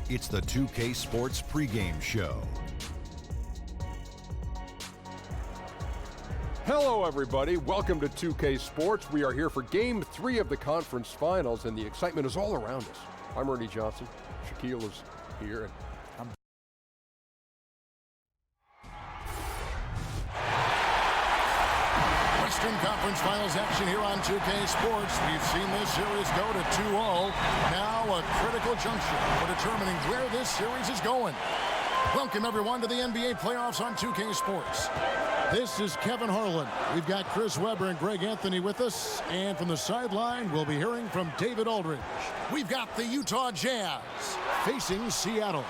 It's the 2K Sports pregame show. Hello, everybody. Welcome to 2K Sports. We are here for Game 3 of the conference finals, and the excitement is all around us. I'm Ernie Johnson. Shaquille is here. And Western Conference Finals action here on 2K Sports. We've seen this series go to 2-0. Now a critical juncture for determining where this series is going. Welcome, everyone, to the NBA playoffs on 2K Sports. This is Kevin Harlan. We've got Chris Webber and Greg Anthony with us. And from the sideline, we'll be hearing from David Aldridge. We've got the Utah Jazz facing Seattle.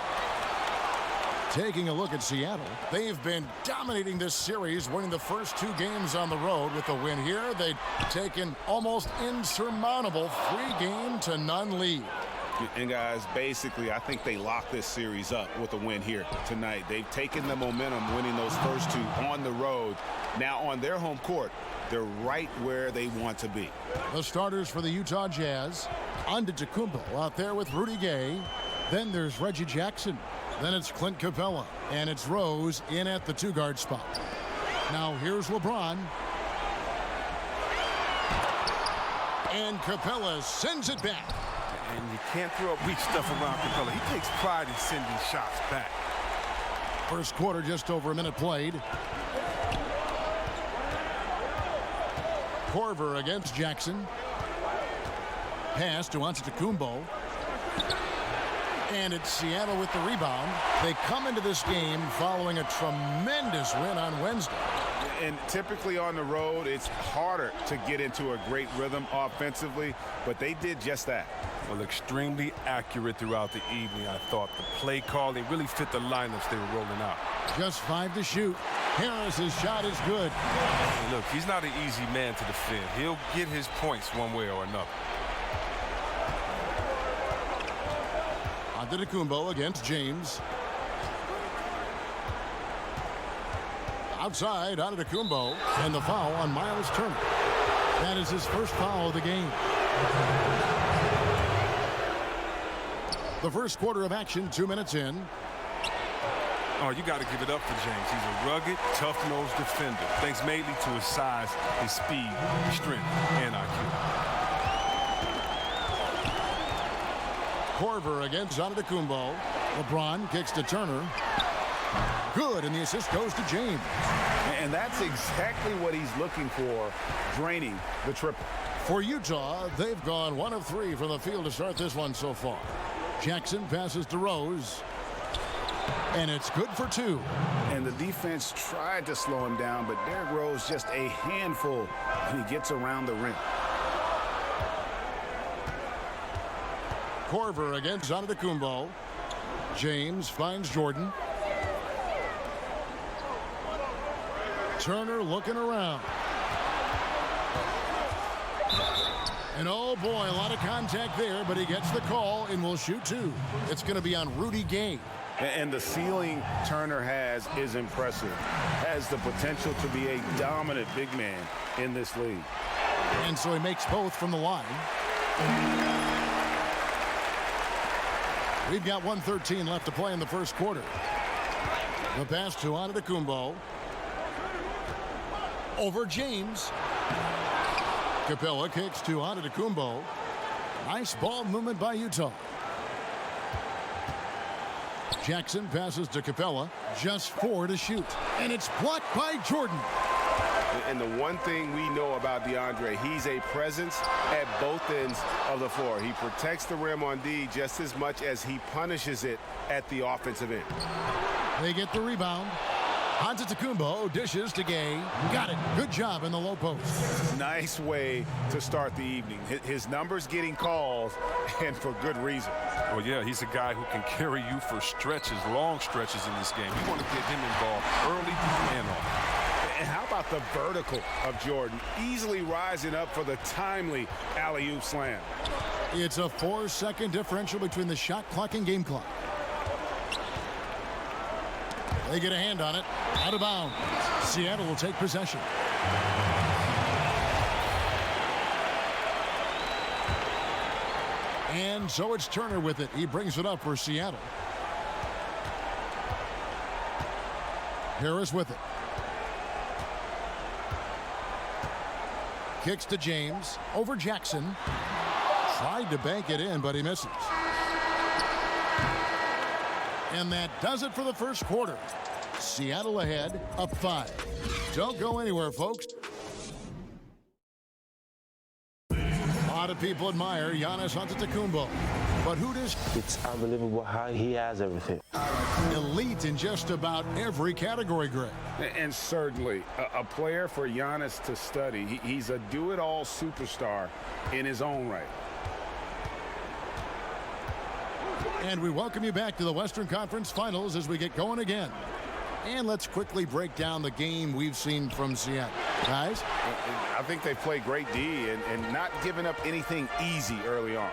Taking a look at Seattle, they've been dominating this series, winning the first 2 games on the road. With the win here, they've taken almost insurmountable 3-0 lead. And guys, basically, I think they locked this series up with a win here tonight. They've taken the momentum, winning those first 2 on the road. Now on their home court, they're right where they want to be. The starters for the Utah Jazz, Antetokounmpo out there with Rudy Gay. Then there's Reggie Jackson. Then it's Clint Capella. And it's Rose in at the 2-guard spot. Now here's LeBron. And Capella sends it back. And you can't throw up weak stuff around Capella. He takes pride in sending shots back. First quarter, just over a minute played. Korver against Jackson. Pass to Antetokounmpo. And it's Seattle with the rebound. They come into this game following a tremendous win on Wednesday. And typically on the road, it's harder to get into a great rhythm offensively, but they did just that. Well, extremely accurate throughout the evening. I thought the play calling really fit the lineups they were rolling out. Just 5 to shoot. Harris's shot is good. And look, he's not an easy man to defend. He'll get his points one way or another. Antetokounmpo against James. Outside, Antetokounmpo, and the foul on Miles Turner. That is his first foul of the game. The first quarter of action, 2 minutes in. Oh, you got to give it up for James. He's a rugged, tough-nosed defender, thanks mainly to his size, his speed, strength, and IQ. Korver against Antetokounmpo. LeBron kicks to Turner. Good, and the assist goes to James. And that's exactly what he's looking for, draining the triple. For Utah, they've gone 1 of 3 from the field to start this one so far. Jackson passes to Rose. And it's good for 2. And the defense tried to slow him down, but Derrick Rose just a handful when he gets around the rim. Korver against Antetokounmpo. James finds Jordan. Turner looking around. And oh boy, a lot of contact there, but he gets the call and will shoot 2. It's going to be on Rudy Gay. And the ceiling Turner has is impressive. Has the potential to be a dominant big man in this league. And so he makes both from the line. We've got 1:13 left to play in the first quarter. The pass to Antetokounmpo. Over James. Capella kicks to Antetokounmpo. Nice ball movement by Utah. Jackson passes to Capella. Just 4 to shoot. And it's blocked by Jordan. And the one thing we know about DeAndre, he's a presence at both ends of the floor. He protects the rim on D just as much as he punishes it at the offensive end. They get the rebound. Antetokounmpo dishes to Gay. Got it. Good job in the low post. Nice way to start the evening. His numbers getting calls, and for good reason. Well, yeah, he's a guy who can carry you for stretches, long stretches in this game. You want to get him involved early and often. And how about the vertical of Jordan, easily rising up for the timely alley-oop slam. It's a 4-second differential between the shot clock and game clock. They get a hand on it. Out of bounds. Seattle will take possession. And so it's Turner with it. He brings it up for Seattle. Harris with it. Kicks to James. Over Jackson. Tried to bank it in, but he misses. And that does it for the first quarter. Seattle ahead, up 5. Don't go anywhere, folks. A lot of people admire Giannis Antetokounmpo. But who does? It's unbelievable how he has everything. Elite in just about every category, Greg. And certainly a player for Giannis to study. He's a do-it-all superstar in his own right. And we welcome you back to the Western Conference Finals as we get going again. And let's quickly break down the game we've seen from Seattle. Guys? I think they played great D and not giving up anything easy early on.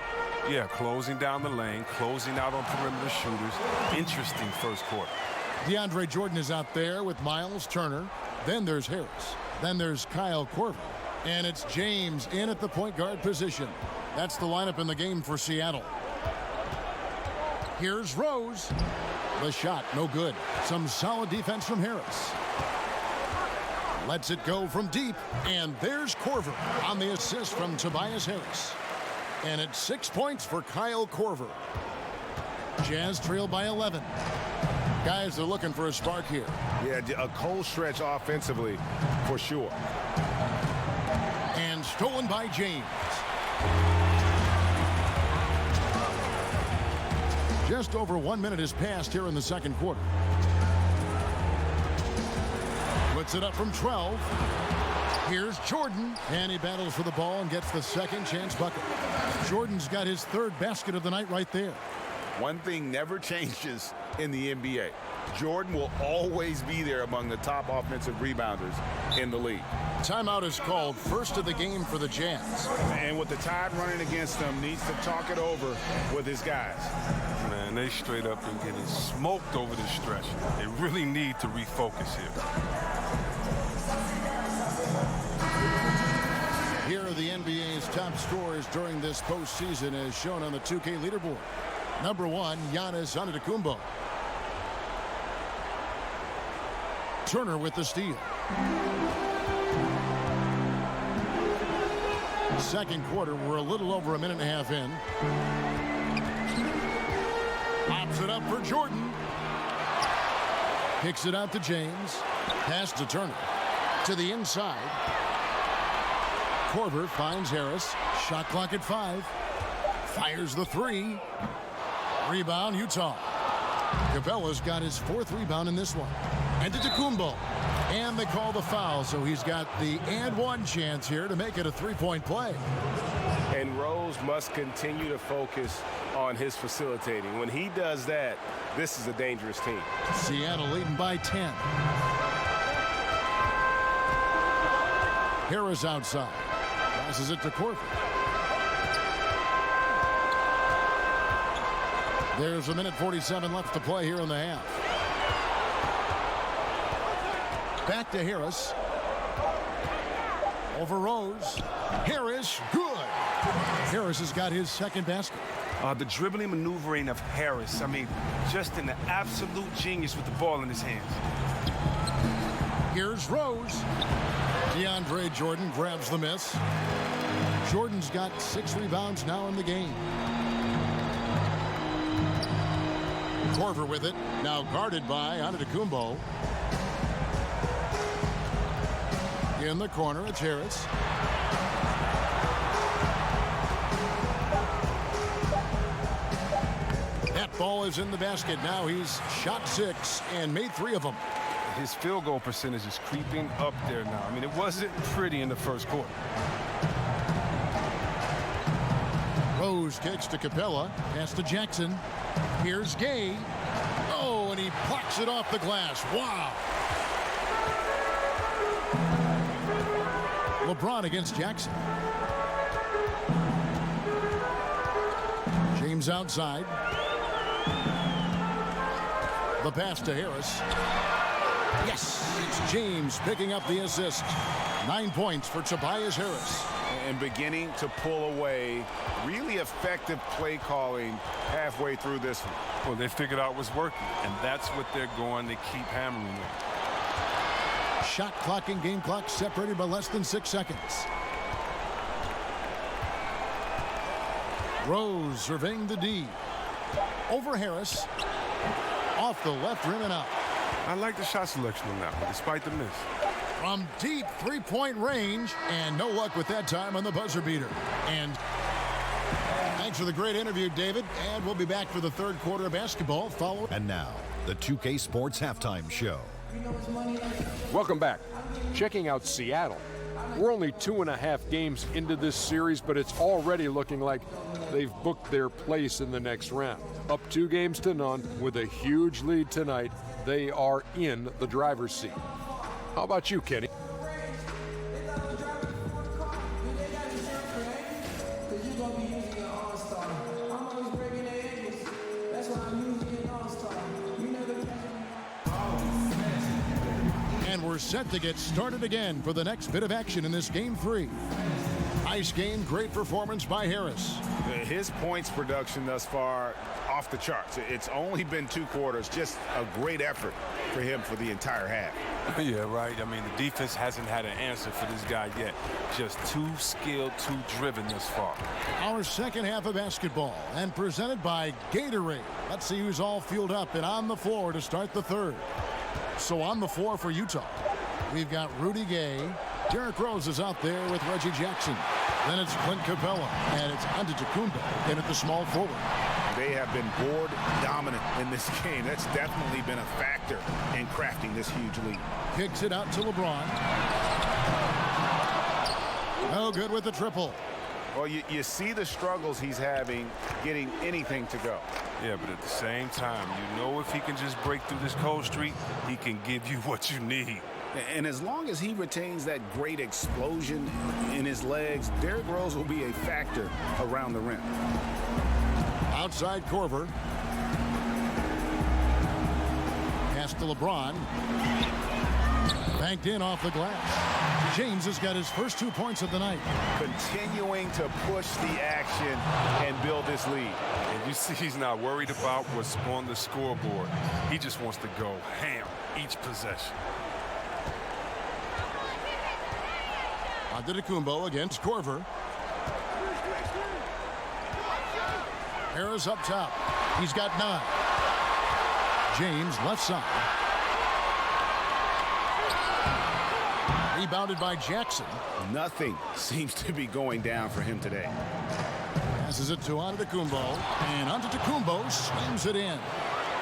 Yeah, closing down the lane, closing out on perimeter shooters. Interesting first quarter. DeAndre Jordan is out there with Miles Turner. Then there's Harris. Then there's Kyle Korver. And it's James in at the point guard position. That's the lineup in the game for Seattle. Here's Rose. The shot, no good. Some solid defense from Harris. Lets it go from deep. And there's Korver on the assist from Tobias Harris. And it's 6 points for Kyle Korver. Jazz trail by 11. Guys, they're looking for a spark here. Yeah, a cold stretch offensively for sure. And stolen by James. Just over 1 minute has passed here in the second quarter. Puts it up from 12. Here's Jordan, and he battles for the ball and gets the second chance bucket. Jordan's got his third basket of the night right there. One thing never changes in the NBA. Jordan will always be there among the top offensive rebounders in the league. Timeout is called, first of the game for the Jazz. And with the Tide running against them, needs to talk it over with his guys. Man, they straight up and getting smoked over this stretch. They really need to refocus here. Here are the NBA's top scorers during this postseason as shown on the 2K leaderboard. Number 1, Giannis Antetokounmpo. Turner with the steal. Second quarter, we're a little over a minute and a half in. Pops it up for Jordan. Kicks it out to James. Pass to Turner. To the inside. Korver finds Harris. Shot clock at 5. Fires the 3. Rebound, Utah. Capella's got his 4th rebound in this one. Antetokounmpo. And they call the foul, so he's got the and one chance here to make it a 3-point play. And Rose must continue to focus on his facilitating. When he does that, this is a dangerous team. Seattle leading by 10. Harris outside. Passes it to Korver. There's a minute 47 left to play here in the half. Back to Harris. Over Rose. Harris, good. Harris has got his second basket. The dribbling maneuvering of Harris, I mean, just an absolute genius with the ball in his hands. Here's Rose. DeAndre Jordan grabs the miss. Jordan's got 6 rebounds now in the game. Korver with it. Now guarded by Antetokounmpo. In the corner, it's Harris. That ball is in the basket. Now he's shot 6 and made 3 of them. His field goal percentage is creeping up there now. I mean, it wasn't pretty in the first quarter. Rose kicks to Capella. Pass to Jackson. Here's Gay. Oh, and he plucks it off the glass. Wow. LeBron against Jackson. James outside. The pass to Harris. Yes, it's James picking up the assist. 9 points for Tobias Harris. and beginning to pull away. Really effective play calling halfway through this one. Well, they figured out what's working, and that's what they're going to keep hammering on. Shot clock and game clock separated by less than 6 seconds. Rose surveying the D. Over Harris. Off the left rim and out. I like the shot selection on that one, despite the miss. From deep three-point range, and no luck with that time on the buzzer beater. And thanks for the great interview, David. And we'll be back for the third quarter of basketball. And now, the 2K Sports Halftime Show. Welcome back. Checking out Seattle. We're only 2.5 games into this series, but it's already looking like they've booked their place in the next round. Up 2 games to none with a huge lead tonight. They are in the driver's seat. How about you, Kenny? And we're set to get started again for the next bit of action in this game 3. Nice game, great performance by Harris. His points production thus far off the charts. It's only been 2 quarters, just a great effort for him for the entire half. Yeah, right. I mean, the defense hasn't had an answer for this guy yet. Just too skilled, too driven this far. Our second half of basketball, and presented by Gatorade. Let's see who's all fueled up and on the floor to start the third. So on the floor for Utah, we've got Rudy Gay. Derrick Rose is out there with Reggie Jackson. Then it's Clint Capella, and it's Antetokounmpo in at the small forward. They have been board dominant in this game. That's definitely been a factor in crafting this huge lead. Kicks it out to LeBron. No good with the triple. Well, you see the struggles he's having getting anything to go. Yeah, but at the same time, you know if he can just break through this cold streak, he can give you what you need. And as long as he retains that great explosion in his legs, Derrick Rose will be a factor around the rim. Outside Korver. Pass to LeBron. Banked in off the glass. James has got his first 2 points of the night. Continuing to push the action and build this lead. And you see he's not worried about what's on the scoreboard. He just wants to go ham each possession. Antetokounmpo against Korver. Harris up top. He's got 9. James left side. Rebounded by Jackson. Nothing seems to be going down for him today. Passes it to Antetokounmpo, and Antetokounmpo slams it in.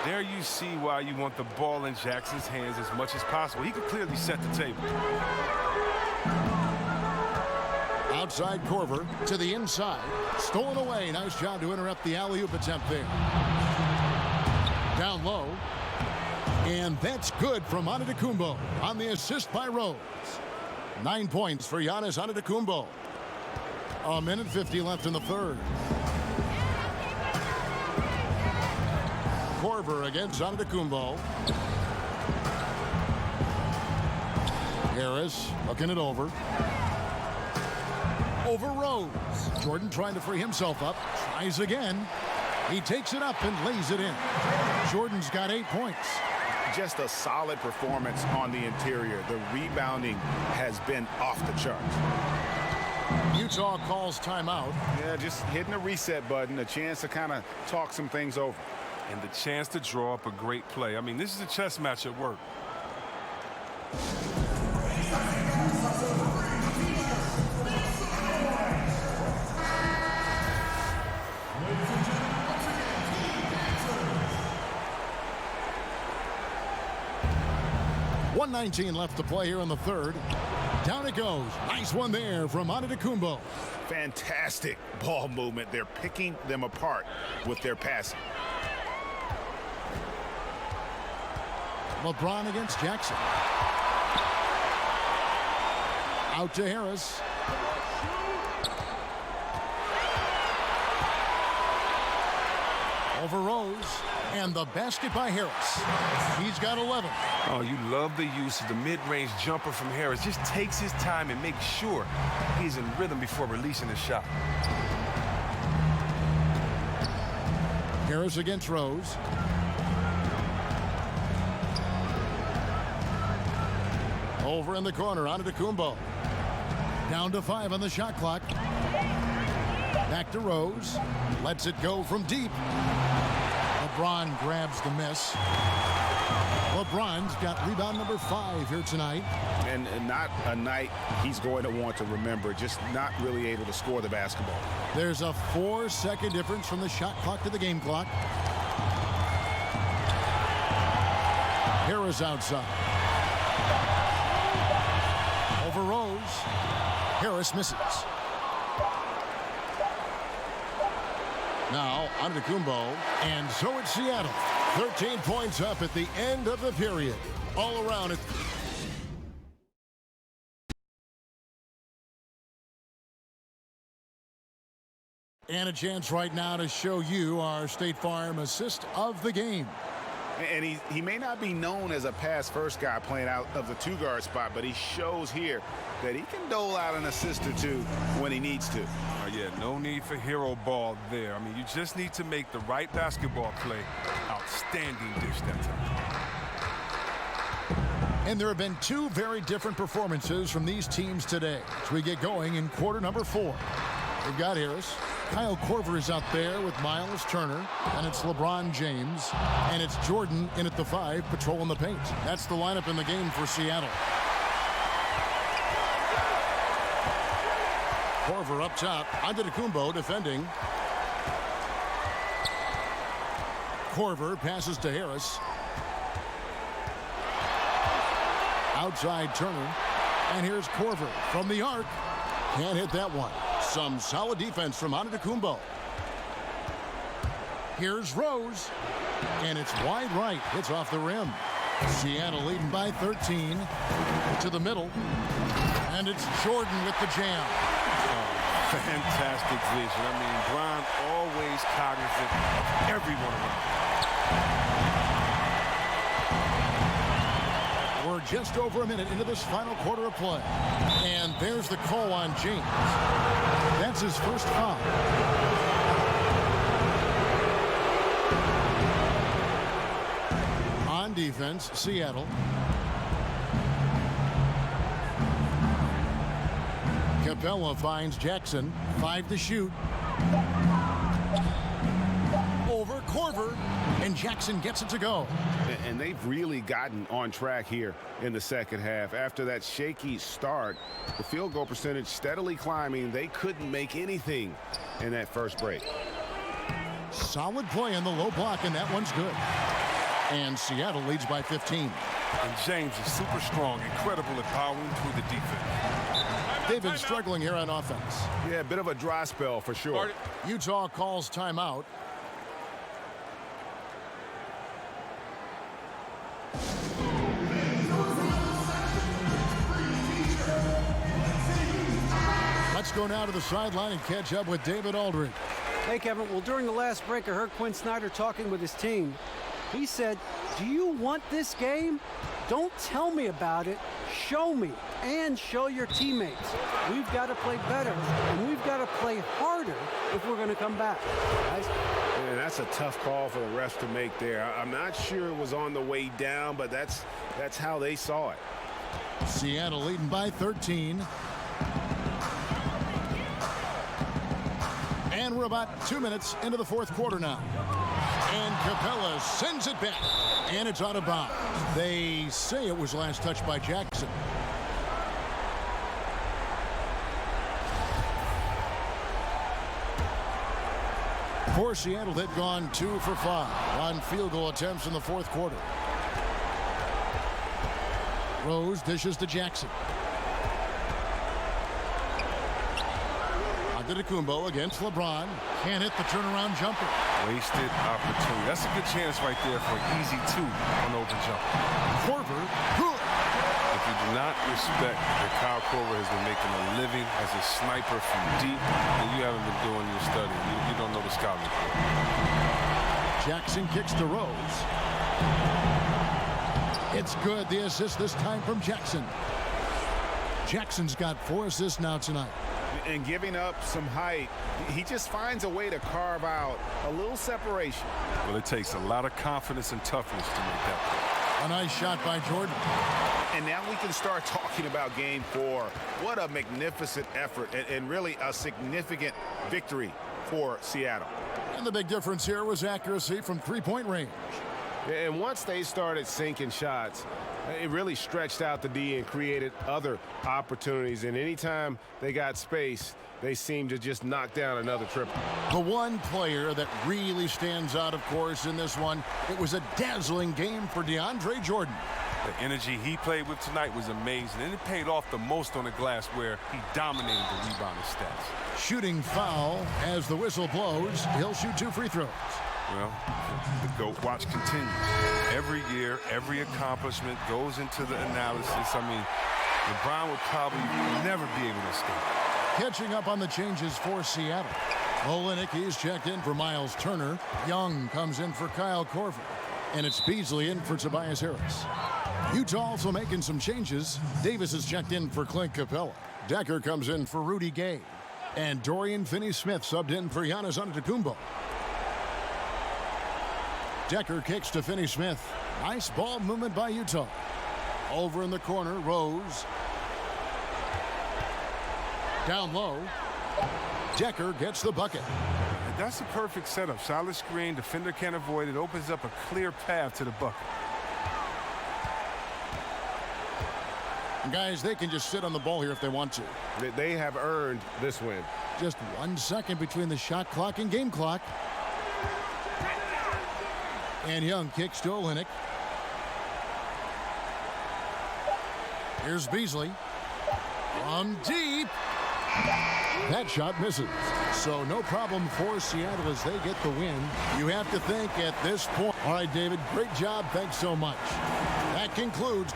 There you see why you want the ball in Jackson's hands as much as possible. He could clearly set the table. Outside Korver to the inside. Stolen away. Nice job to interrupt the alley-oop attempt there. Down low. And that's good from Antetokounmpo on the assist by Rose. 9 points for Giannis Antetokounmpo. 1:50 left in the third. Korver against Antetokounmpo. Harris looking it over. Over Rose. Jordan trying to free himself up. Tries again. He takes it up and lays it in. Jordan's got 8 points. Just a solid performance on the interior. The rebounding has been off the charts. Utah calls timeout. Yeah, just hitting a reset button, a chance to kind of talk some things over. And the chance to draw up a great play. I mean, this is a chess match at work. .119 left to play here in the third. Down it goes. Nice one there from Antetokounmpo. Fantastic ball movement. They're picking them apart with their passing. LeBron against Jackson. Out to Harris. Over Rose. And the basket by Harris. He's got 11. Oh, you love the use of the mid-range jumper from Harris. Just takes his time and makes sure he's in rhythm before releasing the shot. Harris against Rose. Over in the corner, Antetokounmpo. Down to 5 on the shot clock. Back to Rose. Lets it go from deep. LeBron grabs the miss. LeBron's got rebound number 5 here tonight. And not a night he's going to want to remember, just not really able to score the basketball. There's a 4-second difference from the shot clock to the game clock. Harris outside. Over Rose. Harris misses. Now, Antetokounmpo, and so it's Seattle. 13 points up at the end of the period. All around it. And a chance right now to show you our State Farm assist of the game. And he may not be known as a pass-first guy playing out of the two-guard spot, but he shows here that he can dole out an assist or two when he needs to. Yeah, no need for hero ball there. I mean, you just need to make the right basketball play. Outstanding dish that time. And there have been 2 very different performances from these teams today as we get going in quarter number 4. We've got Harris. Kyle Korver is out there with Miles Turner, and it's LeBron James, and it's Jordan in at the 5 patrolling the paint. That's the lineup in the game for Seattle. Korver up top. Antetokounmpo defending. Korver passes to Harris. Outside Turner. And here's Korver from the arc. Can't hit that one. Some solid defense from Antetokounmpo. Here's Rose. And it's wide right. It's off the rim. Seattle leading by 13. To the middle. And it's Jordan with the jam. Fantastic vision. I mean, Bron always cognizant of everyone around. We're just over a minute into this final quarter of play. And there's the call on James. That's his first foul. On defense, Seattle. Capella finds Jackson. 5 to shoot. Over Korver. And Jackson gets it to go. And they've really gotten on track here in the second half. After that shaky start, the field goal percentage steadily climbing. They couldn't make anything in that first break. Solid play in the low block, and that one's good. And Seattle leads by 15. And James is super strong, incredible at powering through the defense. They've been struggling here on offense. Yeah, a bit of a dry spell for sure. Utah calls timeout. Let's go now to the sideline and catch up with David Aldridge. Hey, Kevin. Well, during the last break, I heard Quinn Snyder talking with his team. He said, do you want this game? Don't tell me about it. Show me and show your teammates. We've got to play better, and we've got to play harder if we're going to come back. Guys? And that's a tough call for the refs to make there. I'm not sure it was on the way down, but that's how they saw it. Seattle leading by 13. And we're about 2 minutes into the fourth quarter now. And Capella sends it back. And it's out of bounds. They say it was last touched by Jackson. For Seattle, they've gone 2 for 5 on field goal attempts in the fourth quarter. Rose dishes to Jackson. Antetokounmpo against LeBron. Can't hit the turnaround jumper. Wasted opportunity. That's a good chance right there for an easy 2 on open jumper. Korver, good. If you do not respect that Kyle Korver has been making a living as a sniper from deep, then you haven't been doing your study. You don't know the scouting report. Jackson kicks to Rose. It's good. The assist this time from Jackson. Jackson's got 4 assists now tonight. And giving up some height, he just finds a way to carve out a little separation. Well, it takes a lot of confidence and toughness to make that play. A nice shot by Jordan. And now we can start talking about game 4. What a magnificent effort and really a significant victory for Seattle. And the big difference here was accuracy from three-point range. And once they started sinking shots, it really stretched out the D and created other opportunities. And anytime they got space, they seemed to just knock down another triple. The one player that really stands out, of course, in this one, it was a dazzling game for DeAndre Jordan. The energy he played with tonight was amazing, and it paid off the most on the glass where he dominated the rebounding stats. Shooting foul as the whistle blows. He'll shoot 2 free throws. Well, the GOAT watch continues. Every year, every accomplishment goes into the analysis. I mean, LeBron would probably never be able to escape. Catching up on the changes for Seattle. Olynyk, he's checked in for Miles Turner. Young comes in for Kyle Korver. And it's Beasley in for Tobias Harris. Utah also making some changes. Davis is checked in for Clint Capella. Decker comes in for Rudy Gay. And Dorian Finney-Smith subbed in for Giannis Antetokounmpo. Decker kicks to Finney-Smith. Nice ball movement by Utah. Over in the corner, Rose. Down low. Decker gets the bucket. And that's a perfect setup. Solid screen, defender can't avoid it. Opens up a clear path to the bucket. Guys, they can just sit on the ball here if they want to. They have earned this win. Just 1 second between the shot clock and game clock. And Young kicks to Olynyk. Here's Beasley. From deep. That shot misses. So no problem for Seattle as they get the win. You have to think at this point. All right, David, great job. Thanks so much. That concludes.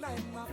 Like my